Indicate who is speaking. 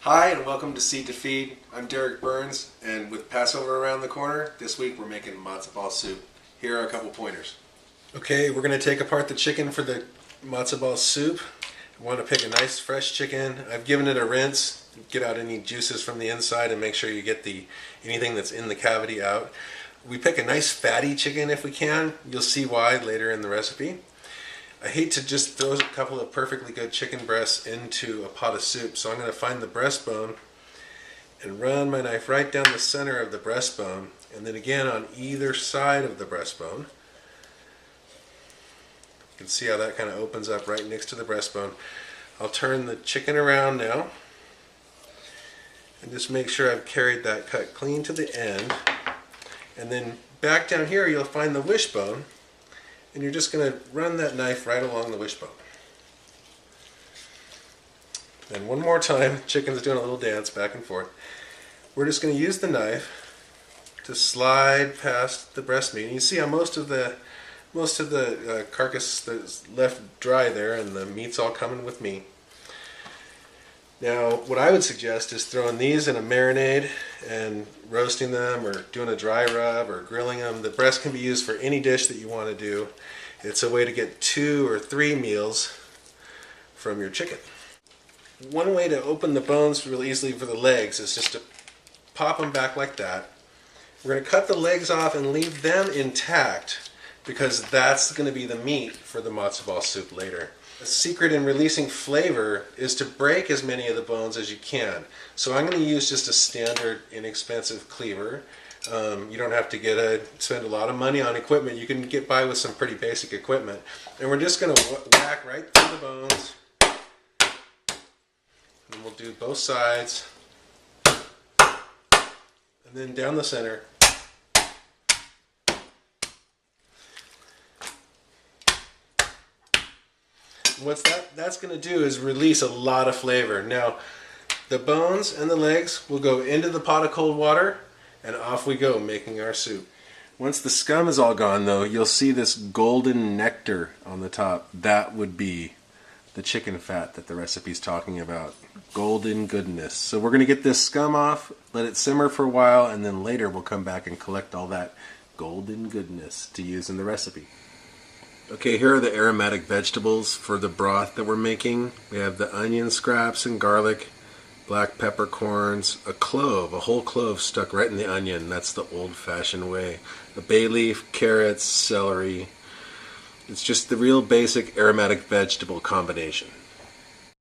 Speaker 1: Hi and welcome to Seed to Feed. I'm Derek Burns, and with Passover around the corner, this week we're making matzo ball soup. Here are a couple pointers. Okay, we're going to take apart the chicken for the matzo ball soup. I want to pick a nice fresh chicken. I've given it a rinse, get out any juices from the inside and make sure you get anything that's in the cavity out. We pick a nice fatty chicken if we can. You'll see why later in the recipe. I hate to just throw a couple of perfectly good chicken breasts into a pot of soup, so I'm going to find the breastbone and run my knife right down the center of the breastbone, and then again on either side of the breastbone. You can see how that kind of opens up right next to the breastbone. I'll turn the chicken around now and just make sure I've carried that cut clean to the end. And then back down here you'll find the wishbone. And you're just going to run that knife right along the wishbone. And one more time, chicken's doing a little dance back and forth. We're just going to use the knife to slide past the breast meat. And you see how most of the carcass that's left dry there, and the meat's all coming with meat. Now, what I would suggest is throwing these in a marinade and roasting them, or doing a dry rub, or grilling them. The breast can be used for any dish that you want to do. It's a way to get 2 or 3 meals from your chicken. One way to open the bones really easily for the legs is just to pop them back like that. We're going to cut the legs off and leave them intact because that's going to be the meat for the matzo ball soup later. The secret in releasing flavor is to break as many of the bones as you can. So I'm going to use just a standard inexpensive cleaver. You don't have to spend a lot of money on equipment. You can get by with some pretty basic equipment. And we're just going to whack right through the bones. And we'll do both sides. And then down the center. What that's going to do is release a lot of flavor. Now, the bones and the legs will go into the pot of cold water, and off we go making our soup. Once the scum is all gone, though, you'll see this golden nectar on the top. That would be the chicken fat that the recipe's talking about. Golden goodness. So we're going to get this scum off, let it simmer for a while, and then later we'll come back and collect all that golden goodness to use in the recipe. Okay, here are the aromatic vegetables for the broth that we're making. We have the onion scraps and garlic, black peppercorns, a clove, a whole clove stuck right in the onion. That's the old-fashioned way. A bay leaf, carrots, celery. It's just the real basic aromatic vegetable combination.